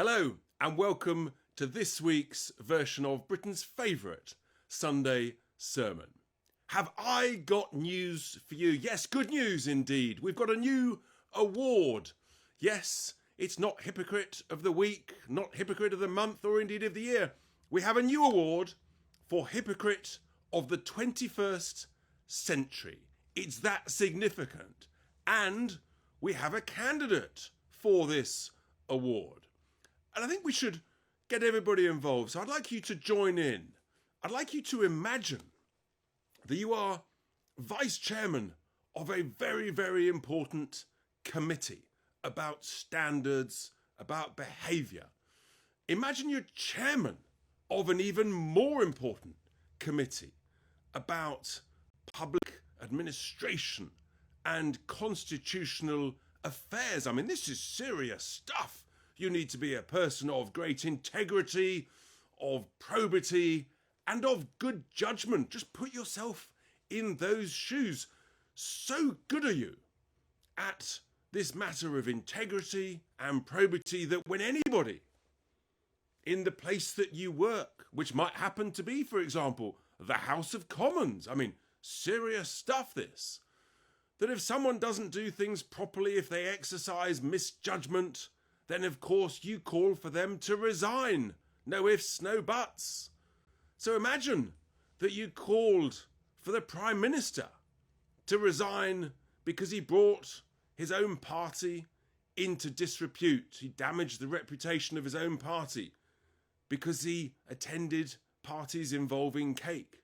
Hello and welcome to this week's version of Britain's favourite Sunday sermon. Have I got news for you? Yes, good news indeed. We've got a new award. Yes, it's not Hypocrite of the Week, not Hypocrite of the Month or indeed of the Year. We have a new award for Hypocrite of the 21st Century. It's that significant. And we have a candidate for this award. And I think we should get everybody involved. So I'd like you to join in. I'd like you to imagine that you are vice chairman of a very, very important committee about standards, about behaviour. Imagine you're chairman of an even more important committee about public administration and constitutional affairs. I mean, this is serious stuff. You need to be a person of great integrity, of probity, and of good judgment. Just put yourself in those shoes. So good are you at this matter of integrity and probity that when anybody in the place that you work, which might happen to be, for example, the House of Commons, I mean, serious stuff this, that if someone doesn't do things properly, if they exercise misjudgment, then of course you call for them to resign. No ifs, no buts. So imagine that you called for the Prime Minister to resign because he brought his own party into disrepute. He damaged the reputation of his own party because he attended parties involving cake.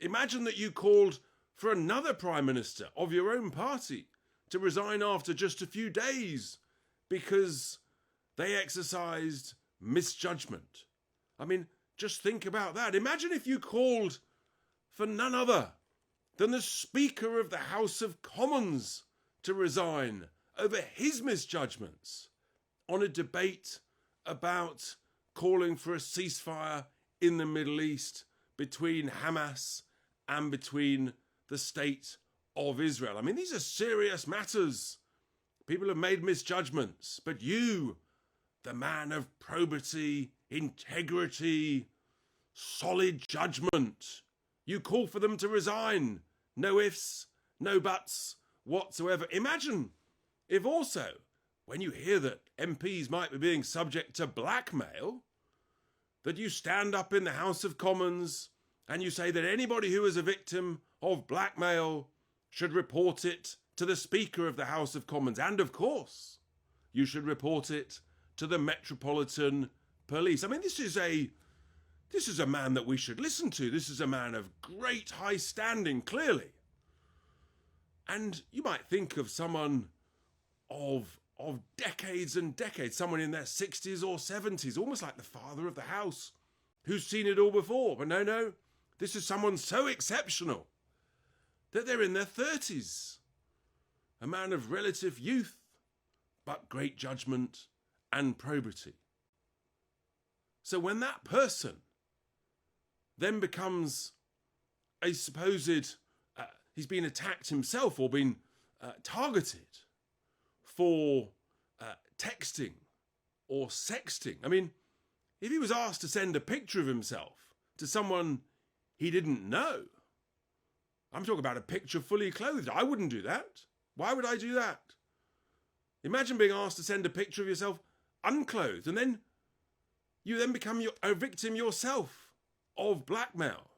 Imagine that you called for another Prime Minister of your own party to resign after just a few days because they exercised misjudgment. I mean, just think about that. Imagine if you called for none other than the Speaker of the House of Commons to resign over his misjudgments on a debate about calling for a ceasefire in the Middle East between Hamas and between the state of Israel. I mean, these are serious matters. People have made misjudgments, but you, the man of probity, integrity, solid judgment, you call for them to resign. No ifs, no buts whatsoever. Imagine if also, when you hear that MPs might be being subject to blackmail, that you stand up in the House of Commons and you say that anybody who is a victim of blackmail should report it to the Speaker of the House of Commons. And of course, you should report it to the Metropolitan Police. I mean, this is a man that we should listen to. This is a man of great high standing, clearly. And you might think of someone of decades and decades, someone in their 60s or 70s, almost like the father of the house, who's seen it all before. But no, this is someone so exceptional that they're in their 30s. A man of relative youth, but great judgment and probity. So when that person then becomes a supposed, he's been attacked himself or been targeted for texting or sexting. I mean, if he was asked to send a picture of himself to someone he didn't know, I'm talking about a picture fully clothed. I wouldn't do that. Why would I do that? Imagine being asked to send a picture of yourself unclothed, and then you then become a victim yourself of blackmail.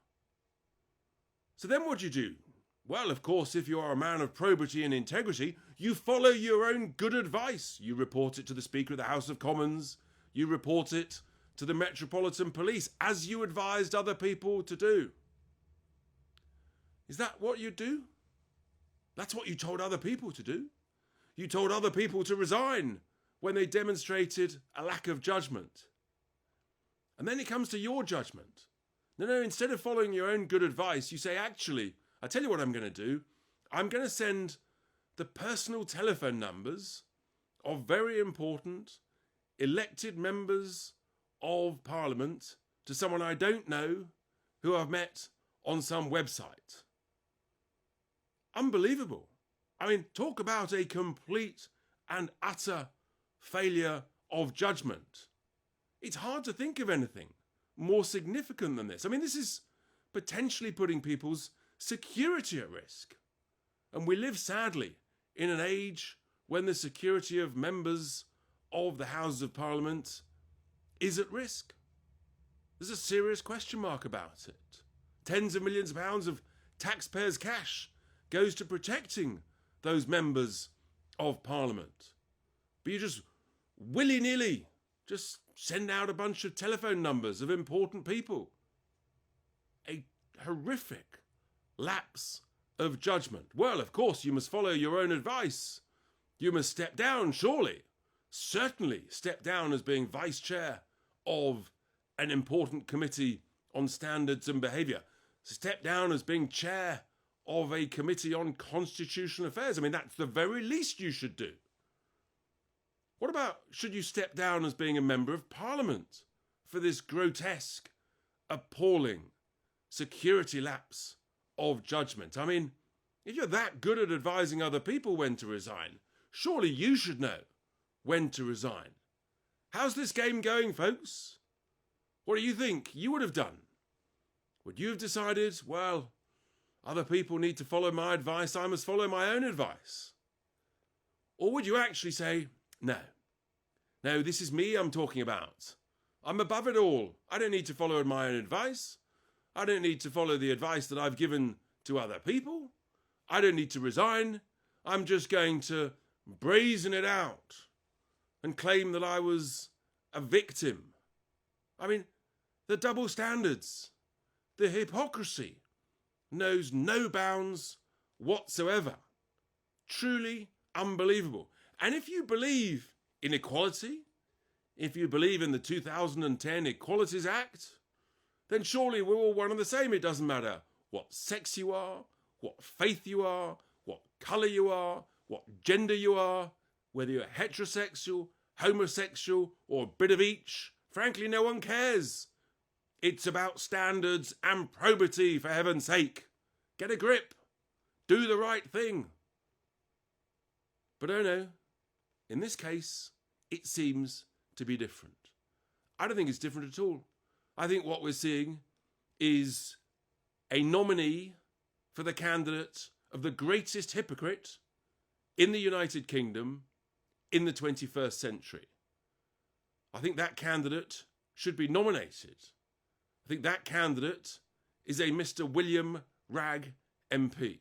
So then what do you do? Well, of course, if you are a man of probity and integrity, you follow your own good advice. You report it to the Speaker of the House of Commons. You report it to the Metropolitan Police, as you advised other people to do. Is that what you do? That's what you told other people to do. You told other people to resign when they demonstrated a lack of judgment. And then it comes to your judgment. No, instead of following your own good advice, you say, actually, I tell you what I'm going to do. I'm going to send the personal telephone numbers of very important elected members of Parliament to someone I don't know who I've met on some website. Unbelievable. I mean, talk about a complete and utter failure of judgment. It's hard to think of anything more significant than this. I mean, this is potentially putting people's security at risk. And we live, sadly, in an age when the security of members of the Houses of Parliament is at risk. There's a serious question mark about it. Tens of millions of pounds of taxpayers' cash goes to protecting those members of Parliament. But you just willy-nilly just send out a bunch of telephone numbers of important people. A horrific lapse of judgment. Well, of course, you must follow your own advice. You must step down, surely. Certainly step down as being vice chair of an important committee on standards and behaviour. Step down as being chair of a committee on constitutional affairs. I mean, that's the very least you should do. What about, should you step down as being a member of Parliament for this grotesque, appalling security lapse of judgment? I mean, if you're that good at advising other people when to resign, surely you should know when to resign. How's this game going, folks? What do you think you would have done? Would you have decided, well, other people need to follow my advice, I must follow my own advice? Or would you actually say, no, this is me I'm talking about. I'm above it all. I don't need to follow my own advice. I don't need to follow the advice that I've given to other people. I don't need to resign. I'm just going to brazen it out and claim that I was a victim. I mean, the double standards, the hypocrisy knows no bounds whatsoever. Truly unbelievable. And if you believe in equality, if you believe in the 2010 Equalities Act, then surely we're all one and the same. It doesn't matter what sex you are, what faith you are, what colour you are, what gender you are, whether you're heterosexual, homosexual, or a bit of each. Frankly, no one cares. It's about standards and probity, for heaven's sake. Get a grip. Do the right thing. But oh no, in this case, it seems to be different. I don't think it's different at all. I think what we're seeing is a nominee for the candidate of the greatest hypocrite in the United Kingdom in the 21st century. I think that candidate should be nominated. I think that candidate is a Mr. William Wragg MP.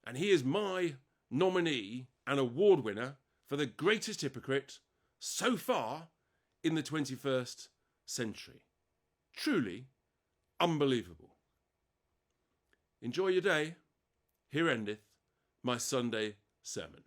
And he is my nominee and award winner for the greatest hypocrite so far in the 21st century. Truly unbelievable. Enjoy your day. Here endeth my Sunday sermon.